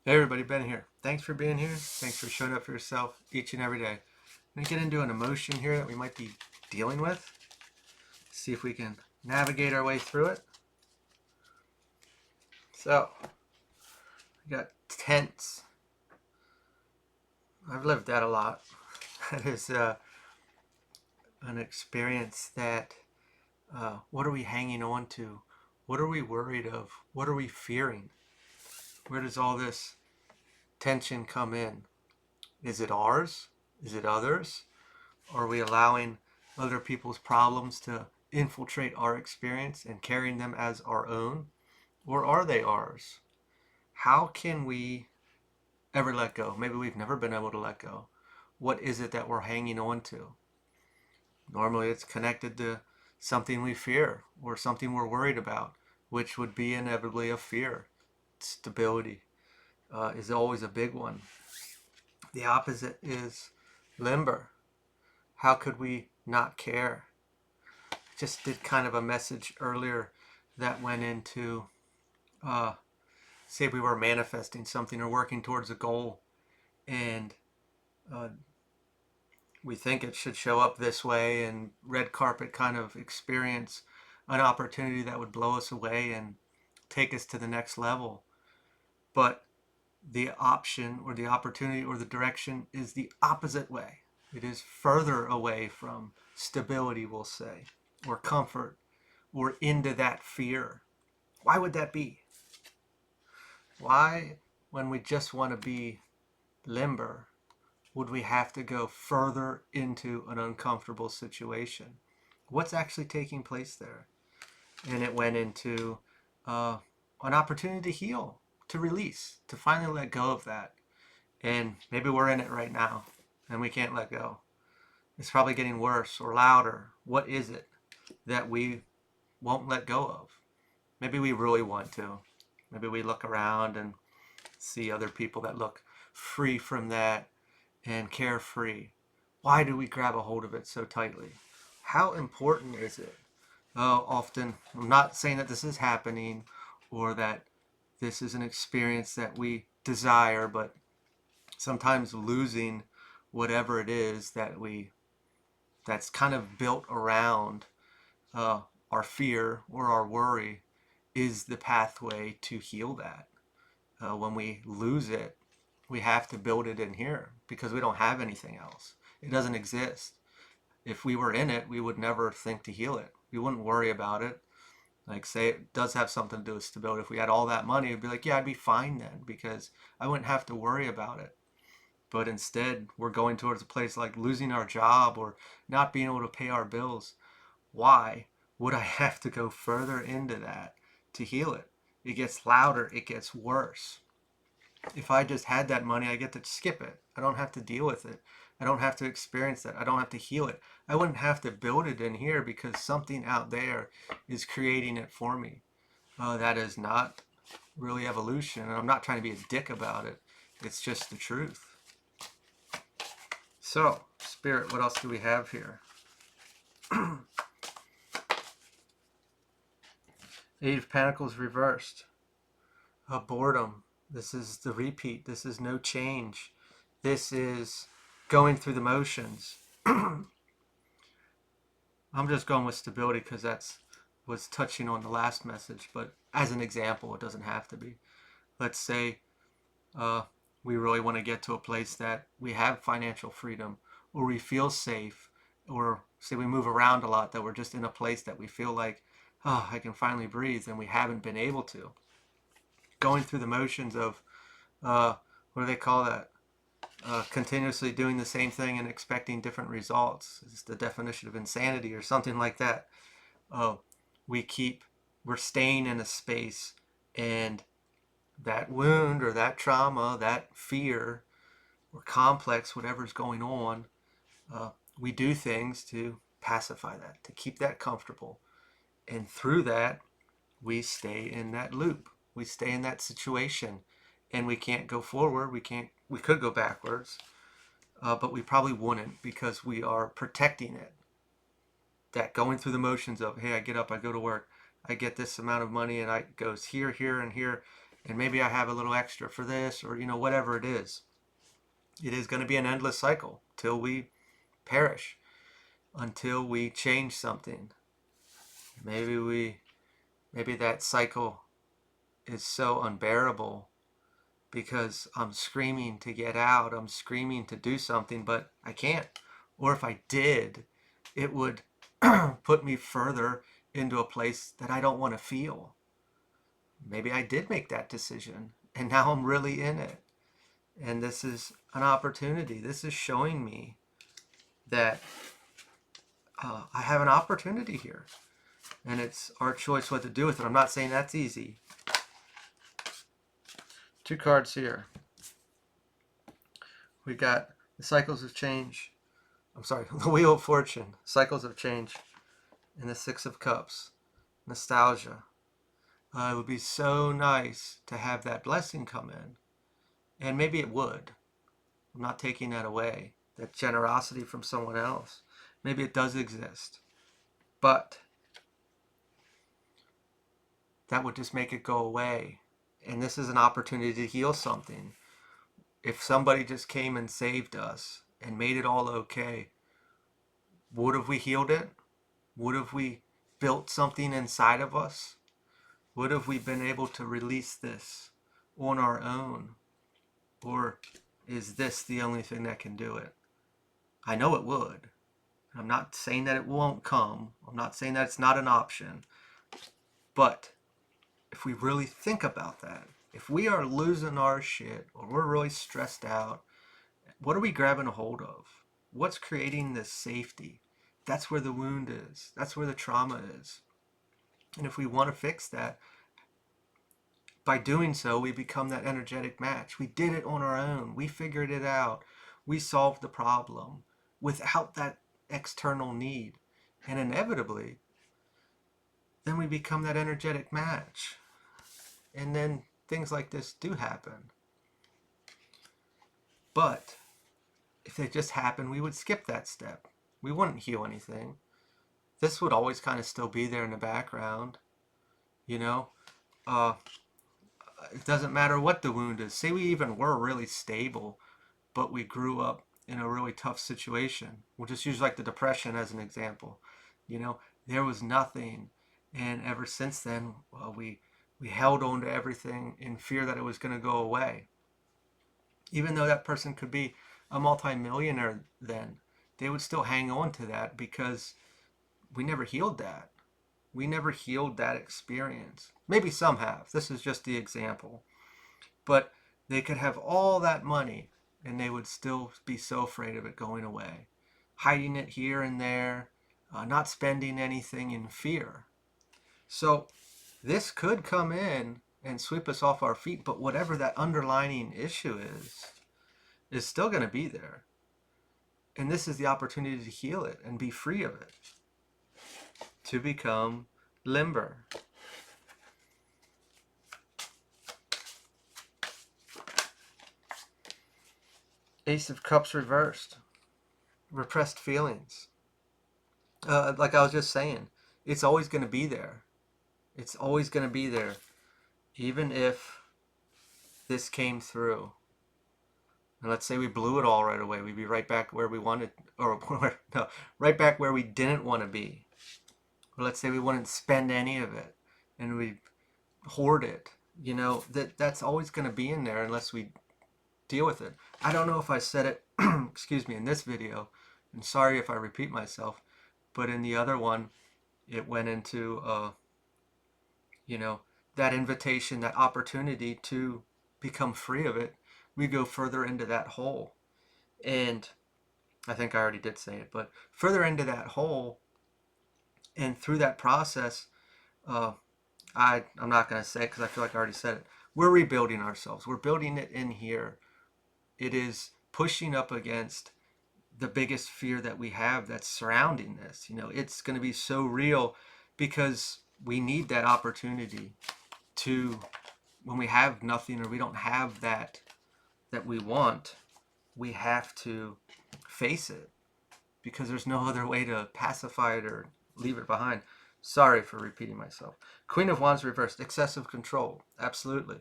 Hey everybody, Ben here. Thanks for being here. Thanks for showing up for yourself each and every day. I'm going to get into an emotion here that we might be dealing with. See if we can navigate our way through it. So, we got tense. I've lived that a lot. That is an experience that, what are we hanging on to? What are we worried of? What are we fearing? Where does all this tension come in? Is it ours? Is it others? Are we allowing other people's problems to infiltrate our experience and carrying them as our own? Or are they ours? How can we ever let go? Maybe we've never been able to let go. What is it that we're hanging on to? Normally, it's connected to something we fear or something we're worried about, which would be inevitably a fear. Stability is always a big one. The opposite is limber. How could we not care? Just did kind of a message earlier that went into uh, say we were manifesting something or working towards a goal, and uh, we think it should show up this way, and red carpet kind of experience an opportunity that would blow us away and take us to the next level. But the option or the opportunity or the direction is the opposite way. It is further away from stability, we'll say, or comfort, or into that fear. Why would that be? Why, when we just want to be limber, would we have to go further into an uncomfortable situation? What's actually taking place there? And it went into uh, an opportunity to heal, to release, to finally let go of that. And maybe we're in it right now and we can't let go. It's probably getting worse or louder. What is it that we won't let go of? Maybe we really want to. Maybe we look around and see other people that look free from that and carefree. Why do we grab a hold of it so tightly? How important is it? Often, I'm not saying that this is happening or that this is an experience that we desire, but sometimes losing whatever it is that's kind of built around our fear or our worry is the pathway to heal that. When we lose it, we have to build it in here because we don't have anything else. It doesn't exist. If we were in it, we would never think to heal it. We wouldn't worry about it. Like, say it does have something to do with stability. If we had all that money, it'd be like, yeah, I'd be fine then because I wouldn't have to worry about it. But instead, we're going towards a place like losing our job or not being able to pay our bills. Why would I have to go further into that to heal it? It gets louder, it gets worse. If I just had that money, I get to skip it. I don't have to deal with it. I don't have to experience that. I don't have to heal it. I wouldn't have to build it in here because something out there is creating it for me. That is not really evolution. And I'm not trying to be a dick about it. It's just the truth. So, Spirit, what else do we have here? Eight of Pentacles reversed. Boredom. This is the repeat. This is no change. This is going through the motions. I'm just going with stability because that's was touching on the last message, but as an example, it doesn't have to be. Let's say uh, we really want to get to a place that we have financial freedom, or we feel safe, or say we move around a lot, that we're just in a place that we feel like, oh, I can finally breathe, and we haven't been able to. Going through the motions of, what do they call that? Continuously doing the same thing and expecting different results. It's the definition of insanity or something like that. Oh, we keep, we're staying in a space, and that wound or that trauma, that fear or complex, whatever's going on, uh, we do things to pacify that, to keep that comfortable. And through that, we stay in that loop. We stay in that situation, and we can't go forward. We could go backwards, but we probably wouldn't because we are protecting it. That going through the motions of, hey, I get up, I go to work, I get this amount of money, and I goes here, here, and here. and maybe I have a little extra for this, or whatever it is. It is going to be an endless cycle till we perish, until we change something. Maybe that cycle is so unbearable because I'm screaming to get out, I'm screaming to do something, but I can't. Or if I did, it would put me further into a place that I don't want to feel. Maybe I did make that decision and now I'm really in it. And this is an opportunity. This is showing me that I have an opportunity here. And it's our choice what to do with it. I'm not saying that's easy. 2 cards here. We got the cycles of change. I'm sorry, the Wheel of Fortune, cycles of change, and the 6 of Cups, nostalgia. It would be so nice to have that blessing come in. And maybe it would. I'm not taking that away. That generosity from someone else. Maybe it does exist. But that would just make it go away. And this is an opportunity to heal something. If somebody just came and saved us and made it all okay, would have we healed it? Would have we built something inside of us? Would have we been able to release this on our own? Or is this the only thing that can do it? I know it would. I'm not saying that it won't come. I'm not saying that it's not an option. But if we really think about that, if we are losing our shit or we're really stressed out, what are we grabbing a hold of? What's creating this safety? That's where the wound is. That's where the trauma is. And if we want to fix that, by doing so, we become that energetic match. We did it on our own. We figured it out. We solved the problem without that external need. And inevitably, then we become that energetic match. And then things like this do happen. But if they just happen, we would skip that step. We wouldn't heal anything. This would always kind of still be there in the background. You know, it doesn't matter what the wound is. Say we even were really stable, but we grew up in a really tough situation. We'll just use like the depression as an example. There was nothing. And ever since then, well, we held on to everything in fear that it was going to go away. Even though that person could be a multimillionaire then, they would still hang on to that because we never healed that. We never healed that experience. Maybe some have. This is just the example. But they could have all that money and they would still be so afraid of it going away. Hiding it here and there, not spending anything in fear. So this could come in and sweep us off our feet, but whatever that underlying issue is still going to be there. And this is the opportunity to heal it and be free of it. To become limber. Ace of Cups reversed. Repressed feelings. Like I was just saying, it's always going to be there. It's always going to be there. Even if this came through. And let's say we blew it all right away. We'd be right back where we wanted, or no, right back where we didn't want to be. Or let's say we wouldn't spend any of it and we hoard it. That's always going to be in there unless we deal with it. I don't know if I said it, excuse me, in this video, and sorry if I repeat myself, but in the other one, it went into, that invitation, that opportunity to become free of it. We go further into that hole. And I think I already did say it, but further into that hole, and through that process, I'm not going to say it because I feel like I already said it. We're rebuilding ourselves. We're building it in here. It is pushing up against the biggest fear that we have that's surrounding this. It's going to be so real because we need that opportunity to, when we have nothing or we don't have that we want, we have to face it because there's no other way to pacify it or leave it behind. Sorry for repeating myself. Queen of Wands reversed. Excessive control. Absolutely.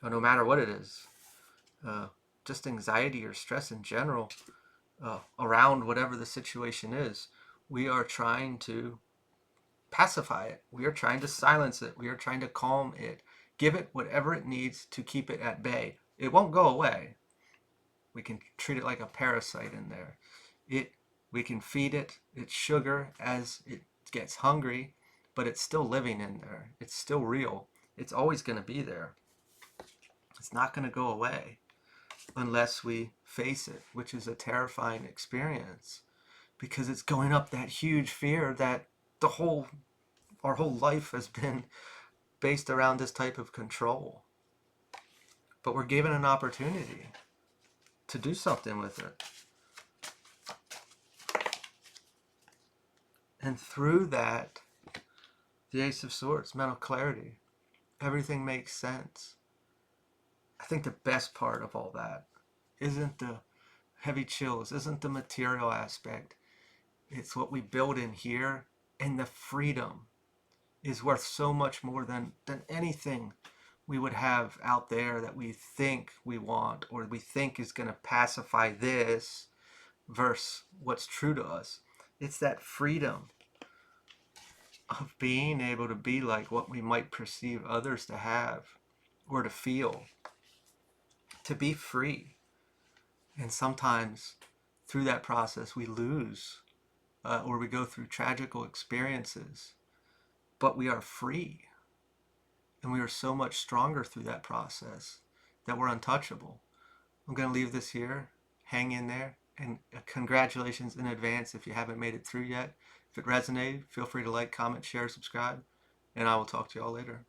no matter what it is, just anxiety or stress in general, around whatever the situation is, we are trying to pacify it. We are trying to silence it. We are trying to calm it. Give it whatever it needs to keep it at bay. It won't go away. We can treat it like a parasite in there. We can feed it its sugar as it gets hungry, but it's still living in there. It's still real. It's always going to be there. It's not going to go away unless we face it, which is a terrifying experience because it's going up that huge fear that our whole life has been based around this type of control. But we're given an opportunity to do something with it. And through that, the Ace of Swords, mental clarity, everything makes sense. I think the best part of all that isn't the heavy chills, isn't the material aspect. It's what we build in here, and the freedom is worth so much more than anything we would have out there that we think we want or we think is going to pacify this versus what's true to us. It's that freedom of being able to be like what we might perceive others to have or to feel, to be free. And sometimes through that process we lose or we go through tragical experiences, but we are free. And we are so much stronger through that process that we're untouchable. I'm going to leave this here. Hang in there. And congratulations in advance if you haven't made it through yet. If it resonated, feel free to like, comment, share, subscribe. And I will talk to you all later.